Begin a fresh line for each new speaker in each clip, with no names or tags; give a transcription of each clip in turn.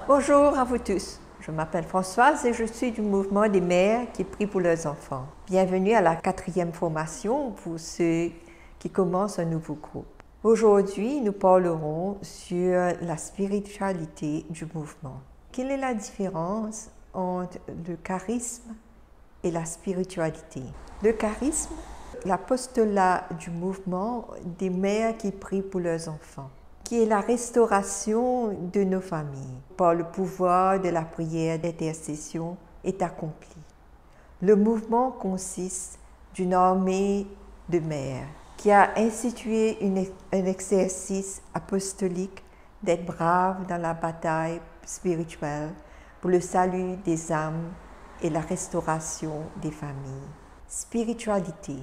Bonjour à vous tous. Je m'appelle Françoise et je suis du mouvement des mères qui prient pour leurs enfants. Bienvenue à la 4e formation pour ceux qui commencent un nouveau groupe. Aujourd'hui, nous parlerons sur la spiritualité du mouvement. Quelle est la différence entre le charisme et la spiritualité? Le charisme, l'apostolat du mouvement des mères qui prient pour leurs enfants, qui est la restauration de nos familles par le pouvoir de la prière d'intercession, est accompli. Le mouvement consiste d'une armée de mères qui a institué un exercice apostolique d'être brave dans la bataille spirituelle pour le salut des âmes et la restauration des familles. Spiritualité,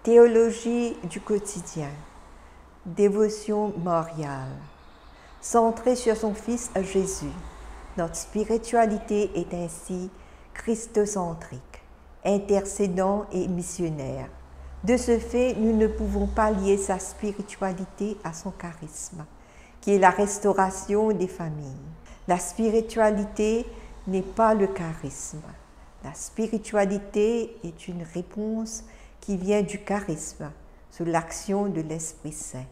théologie du quotidien, dévotion mariale, centrée sur son Fils Jésus. Notre spiritualité est ainsi christocentrique, intercédant et missionnaire. De ce fait, nous ne pouvons pas lier sa spiritualité à son charisme, qui est la restauration des familles. La spiritualité n'est pas le charisme. La spiritualité est une réponse qui vient du charisme, sous l'action de l'Esprit Saint.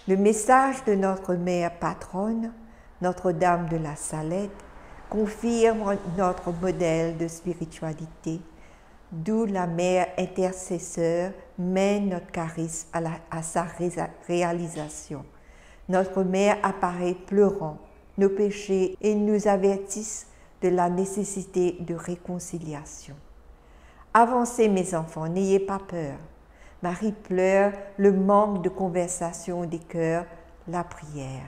Le message de notre mère patronne, Notre-Dame de la Salette, confirme notre modèle de spiritualité, d'où la mère intercesseur mène notre charisme à sa réalisation. Notre mère apparaît pleurant nos péchés et nous avertisse de la nécessité de réconciliation. Avancez mes enfants, n'ayez pas peur. Marie pleure le manque de conversation des cœurs, la prière.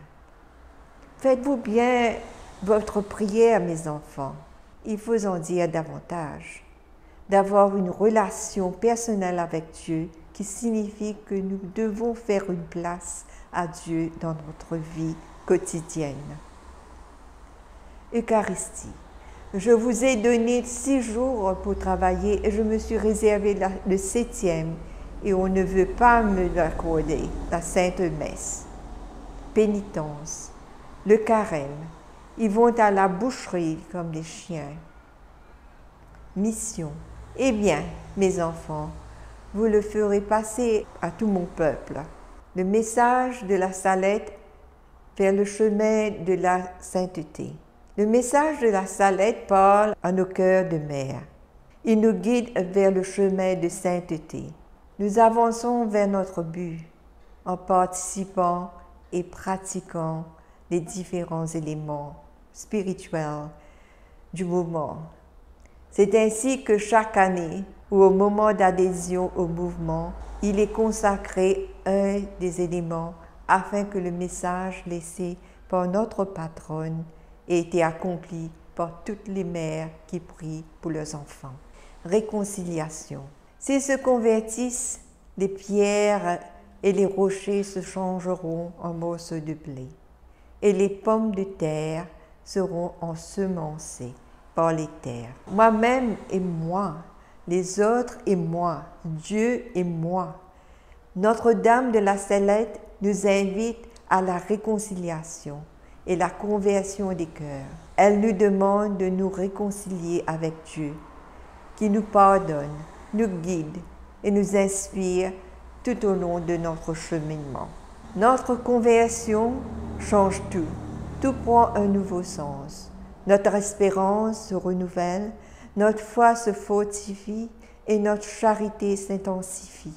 Faites-vous bien votre prière, mes enfants. Il faut en dire davantage. D'avoir une relation personnelle avec Dieu qui signifie que nous devons faire une place à Dieu dans notre vie quotidienne. Eucharistie. Je vous ai donné 6 jours pour travailler et je me suis réservé le 7e et on ne veut pas me l'accorder, la Sainte Messe. Pénitence. Le carême. Ils vont à la boucherie comme des chiens. Mission. Eh bien, mes enfants, vous le ferez passer à tout mon peuple. Le message de la Salette vers le chemin de la sainteté. Le message de la Salette parle à nos cœurs de mère. Il nous guide vers le chemin de sainteté. Nous avançons vers notre but en participant et pratiquant les différents éléments spirituels du mouvement. C'est ainsi que chaque année, ou au moment d'adhésion au mouvement, il est consacré un des éléments afin que le message laissé par notre patronne ait été accompli par toutes les mères qui prient pour leurs enfants. Réconciliation. S'ils se convertissent, les pierres et les rochers se changeront en morceaux de blé, et les pommes de terre seront ensemencées par les terres. Moi-même et moi, les autres et moi, Dieu et moi. Notre-Dame de la Salette nous invite à la réconciliation et la conversion des cœurs. Elle nous demande de nous réconcilier avec Dieu, qui nous pardonne, nous guide et nous inspire tout au long de notre cheminement. Notre conversion change tout. Tout prend un nouveau sens. Notre espérance se renouvelle, notre foi se fortifie et notre charité s'intensifie.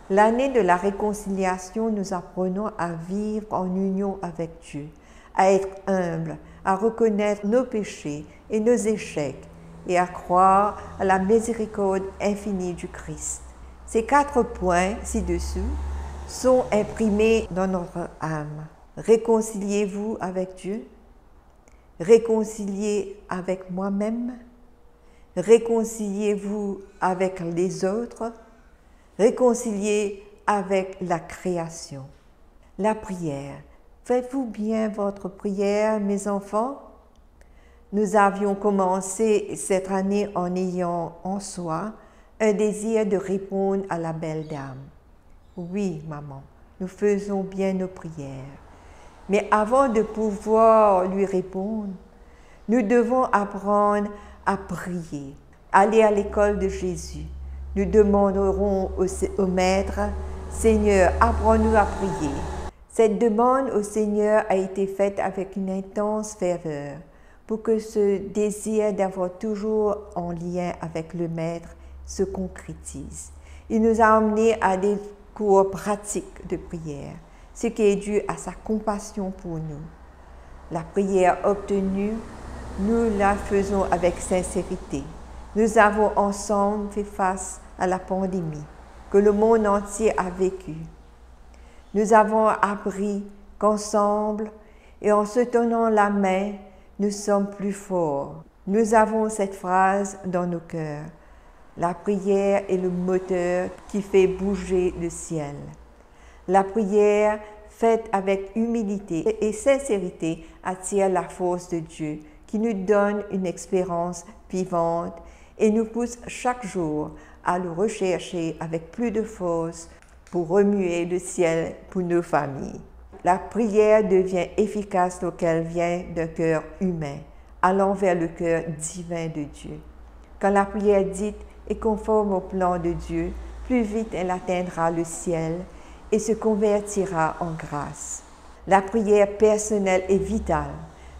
L'année de la réconciliation, nous apprenons à vivre en union avec Dieu, à être humble, à reconnaître nos péchés et nos échecs et à croire à la miséricorde infinie du Christ. Ces 4 points ci-dessous sont imprimés dans notre âme. Réconciliez-vous avec Dieu, réconciliez avec moi-même, réconciliez-vous avec les autres, réconciliez avec la création. La prière. Faites-vous bien votre prière, mes enfants? Nous avions commencé cette année en ayant en soi un désir de répondre à la belle dame. Oui, maman, nous faisons bien nos prières. Mais avant de pouvoir lui répondre, nous devons apprendre à prier, aller à l'école de Jésus. Nous demanderons au Maître, Seigneur, apprends-nous à prier. Cette demande au Seigneur a été faite avec une intense ferveur pour que ce désir d'avoir toujours en lien avec le Maître se concrétise. Il nous a amenés à des cours pratiques de prière, ce qui est dû à sa compassion pour nous. La prière obtenue, nous la faisons avec sincérité. Nous avons ensemble fait face à la pandémie que le monde entier a vécue. Nous avons appris qu'ensemble et en se tenant la main, nous sommes plus forts. Nous avons cette phrase dans nos cœurs. La prière est le moteur qui fait bouger le ciel. La prière faite avec humilité et sincérité attire la force de Dieu qui nous donne une expérience vivante et nous pousse chaque jour à le rechercher avec plus de force pour remuer le ciel pour nos familles. La prière devient efficace lorsqu'elle vient d'un cœur humain, allant vers le cœur divin de Dieu. Quand la prière dite est conforme au plan de Dieu, plus vite elle atteindra le ciel et se convertira en grâce. La prière personnelle est vitale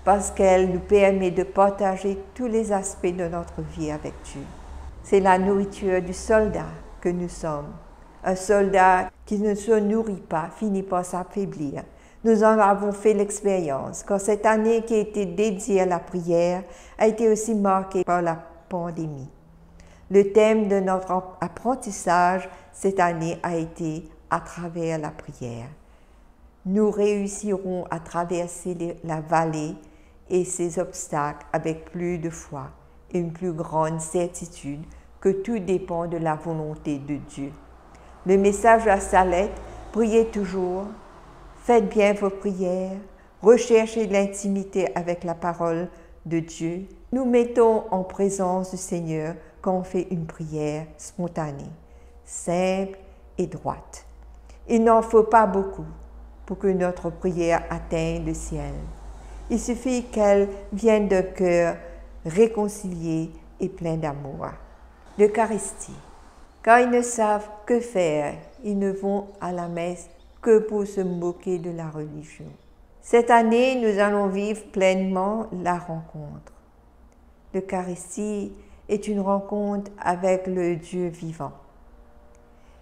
parce qu'elle nous permet de partager tous les aspects de notre vie avec Dieu. C'est la nourriture du soldat que nous sommes. Un soldat qui ne se nourrit pas finit par s'affaiblir. Nous en avons fait l'expérience quand cette année qui a été dédiée à la prière a été aussi marquée par la pandémie. Le thème de notre apprentissage cette année a été « à travers la prière ». Nous réussirons à traverser la vallée et ses obstacles avec plus de foi et une plus grande certitude que tout dépend de la volonté de Dieu. Le message de la Salette, priez toujours, faites bien vos prières, recherchez l'intimité avec la parole de Dieu. Nous mettons en présence du Seigneur quand on fait une prière spontanée, simple et droite. Il n'en faut pas beaucoup pour que notre prière atteigne le ciel. Il suffit qu'elle vienne d'un cœur réconcilié et plein d'amour. L'Eucharistie. Quand ils ne savent que faire, ils ne vont à la messe que pour se moquer de la religion. Cette année, nous allons vivre pleinement la rencontre. L'Eucharistie est une rencontre avec le Dieu vivant.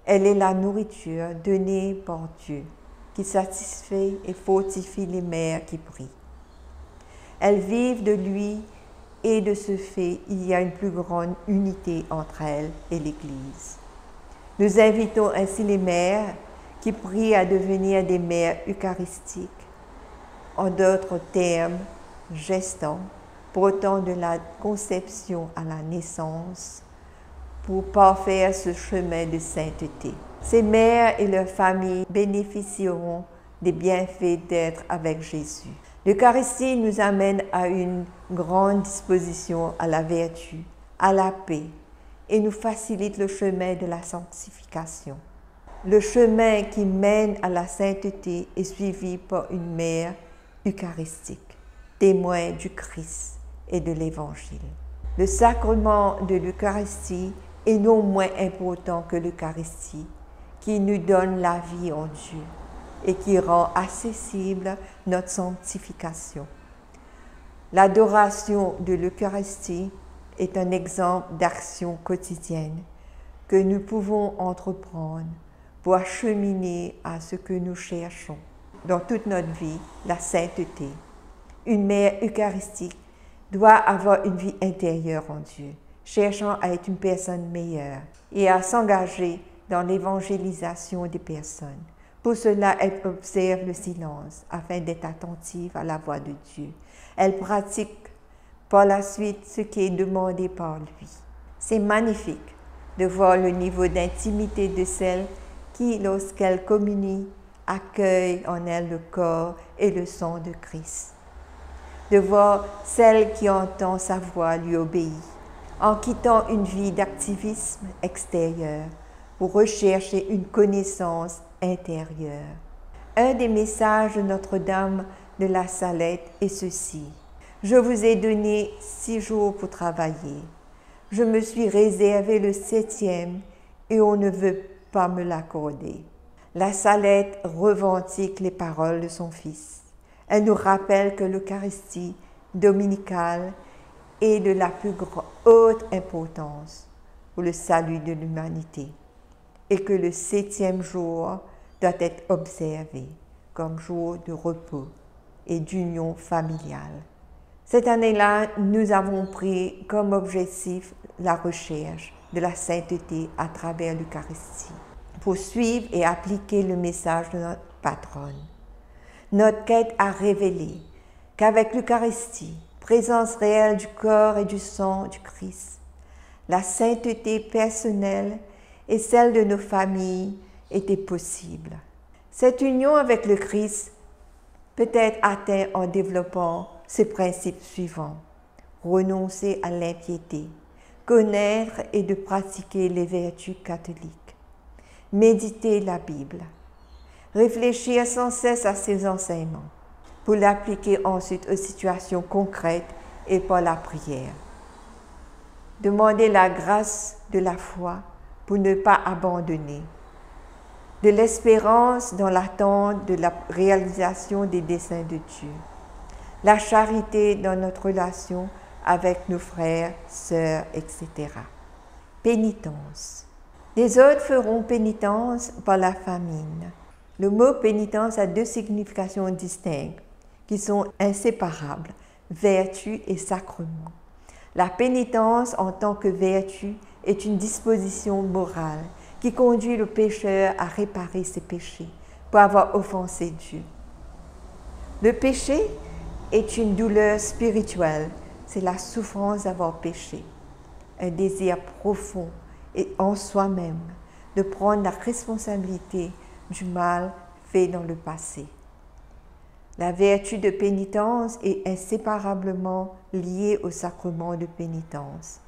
Elle est la nourriture donnée par Dieu qui satisfait et fortifie les mères qui prient. Elles vivent de lui et de ce fait, il y a une plus grande unité entre elles et l'Église. Nous invitons ainsi les mères qui prient à devenir des mères eucharistiques, en d'autres termes, gestants, portant de la conception à la naissance, pour parfaire ce chemin de sainteté. Ces mères et leurs familles bénéficieront des bienfaits d'être avec Jésus. L'Eucharistie nous amène à une grande disposition à la vertu, à la paix, et nous facilite le chemin de la sanctification. Le chemin qui mène à la sainteté est suivi par une mère eucharistique, témoin du Christ et de l'Évangile. Le sacrement de l'Eucharistie est non moins important que l'Eucharistie, qui nous donne la vie en Dieu et qui rend accessible notre sanctification. L'adoration de l'Eucharistie est un exemple d'action quotidienne que nous pouvons entreprendre pour acheminer à ce que nous cherchons dans toute notre vie, la sainteté. Une mère eucharistique doit avoir une vie intérieure en Dieu, cherchant à être une personne meilleure et à s'engager dans l'évangélisation des personnes. Pour cela, elle observe le silence afin d'être attentive à la voix de Dieu. Elle pratique par la suite ce qui est demandé par lui. C'est magnifique de voir le niveau d'intimité de celle qui, lorsqu'elle communie, accueille en elle le corps et le sang de Christ. De voir celle qui entend sa voix lui obéit, en quittant une vie d'activisme extérieur pour rechercher une connaissance intérieure. Un des messages de Notre-Dame de la Salette est ceci. Je vous ai donné 6 jours pour travailler. Je me suis réservé le 7e et on ne veut pas me l'accorder. La Salette revendique les paroles de son fils. Elle nous rappelle que l'Eucharistie dominicale est de la plus haute importance pour le salut de l'humanité et que le 7e jour doit être observé comme jour de repos et d'union familiale. Cette année-là, nous avons pris comme objectif la recherche de la sainteté à travers l'Eucharistie pour suivre et appliquer le message de notre patronne. Notre quête a révélé qu'avec l'Eucharistie, présence réelle du corps et du sang du Christ, la sainteté personnelle et celle de nos familles était possible. Cette union avec le Christ peut être atteinte en développant ces principes suivants. Renoncer à l'impiété, connaître et de pratiquer les vertus catholiques, méditer la Bible, réfléchir sans cesse à ses enseignements, pour l'appliquer ensuite aux situations concrètes et par la prière. Demander la grâce de la foi pour ne pas abandonner, de l'espérance dans l'attente de la réalisation des desseins de Dieu, la charité dans notre relation avec nos frères, sœurs, etc. Pénitence. Les autres feront pénitence par la famine. Le mot pénitence a 2 significations distinctes qui sont inséparables, vertu et sacrement. La pénitence en tant que vertu est une disposition morale qui conduit le pécheur à réparer ses péchés pour avoir offensé Dieu. Le péché est une douleur spirituelle, c'est la souffrance d'avoir péché, un désir profond et en soi-même de prendre la responsabilité du mal fait dans le passé. La vertu de pénitence est inséparablement liée au sacrement de pénitence.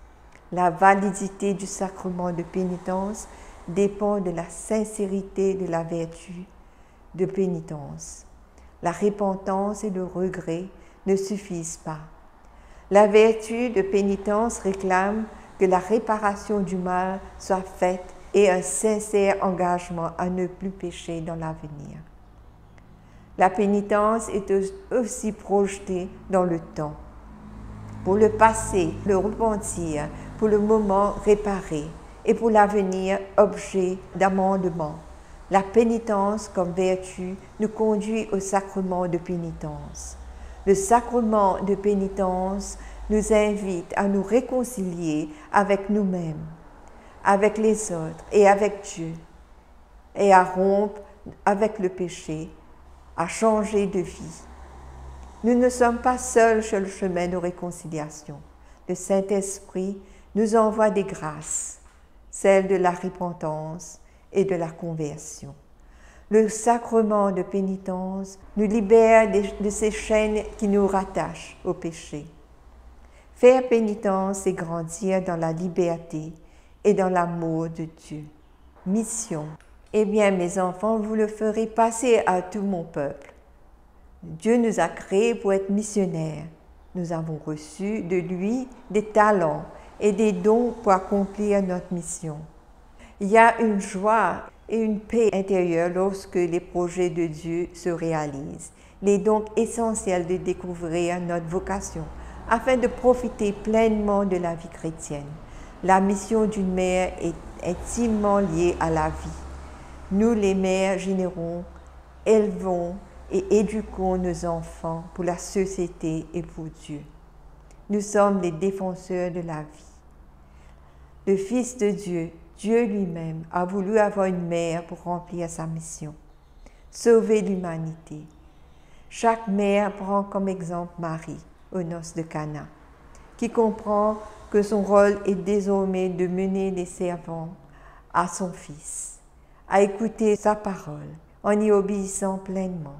La validité du sacrement de pénitence dépend de la sincérité de la vertu de pénitence. La repentance et le regret ne suffisent pas. La vertu de pénitence réclame que la réparation du mal soit faite et un sincère engagement à ne plus pécher dans l'avenir. La pénitence est aussi projetée dans le temps. Pour le passé, le repentir, pour le moment, réparer, et pour l'avenir, objet d'amendement. La pénitence comme vertu nous conduit au sacrement de pénitence. Le sacrement de pénitence nous invite à nous réconcilier avec nous-mêmes, avec les autres et avec Dieu, et à rompre avec le péché, à changer de vie. Nous ne sommes pas seuls sur le chemin de réconciliation. Le Saint-Esprit nous envoie des grâces, celles de la repentance et de la conversion. Le sacrement de pénitence nous libère de ces chaînes qui nous rattachent au péché. Faire pénitence, c'est grandir dans la liberté et dans l'amour de Dieu. Mission. Eh bien, mes enfants, vous le ferez passer à tout mon peuple. Dieu nous a créés pour être missionnaires. Nous avons reçu de lui des talents et des dons pour accomplir notre mission. Il y a une joie et une paix intérieure lorsque les projets de Dieu se réalisent. Il est donc essentiel de découvrir notre vocation afin de profiter pleinement de la vie chrétienne. La mission d'une mère est intimement liée à la vie. Nous, les mères, générons, élevons et éduquons nos enfants pour la société et pour Dieu. Nous sommes les défenseurs de la vie. Le Fils de Dieu, Dieu lui-même, a voulu avoir une mère pour remplir sa mission, sauver l'humanité. Chaque mère prend comme exemple Marie aux noces de Cana, qui comprend que son rôle est désormais de mener les servants à son Fils, à écouter sa parole en y obéissant pleinement.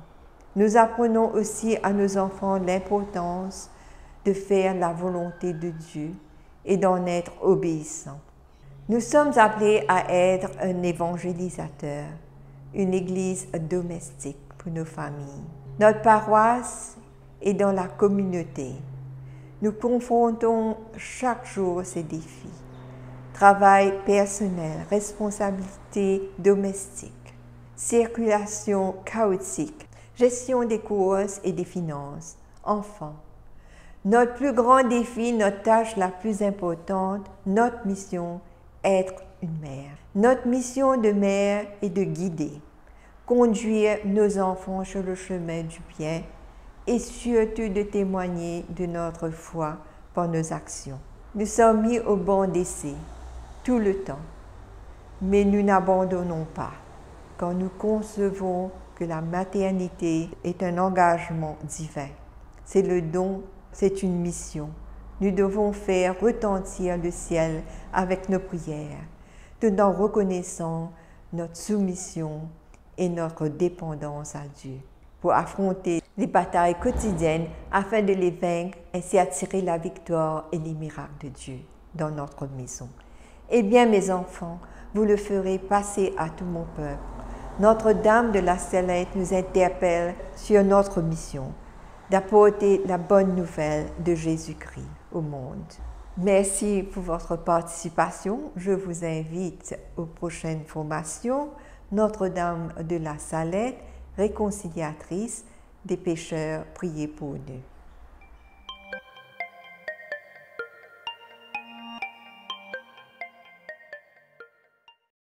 Nous apprenons aussi à nos enfants l'importance de faire la volonté de Dieu et d'en être obéissants. Nous sommes appelés à être un évangélisateur, une église domestique. pour nos familles. Notre paroisse est dans la communauté. Nous confrontons chaque jour ces défis. Travail personnel, responsabilité domestique, circulation chaotique, gestion des courses et des finances, enfants. Notre plus grand défi, notre tâche la plus importante, notre mission, être une mère. Notre mission de mère est de guider, conduire nos enfants sur le chemin du bien et surtout de témoigner de notre foi par nos actions. Nous sommes mis au banc d'essai tout le temps, mais nous n'abandonnons pas quand nous concevons que la maternité est un engagement divin. C'est le don, c'est une mission. Nous devons faire retentir le ciel avec nos prières, tout en reconnaissant notre soumission et notre dépendance à Dieu pour affronter les batailles quotidiennes afin de les vaincre et ainsi attirer la victoire et les miracles de Dieu dans notre maison. Eh bien, mes enfants, vous le ferez passer à tout mon peuple. Notre-Dame de la Salette nous interpelle sur notre mission d'apporter la bonne nouvelle de Jésus-Christ au monde. Merci pour votre participation. Je vous invite aux prochaines formations. Notre-Dame de la Salette, réconciliatrice des pécheurs, priez pour nous.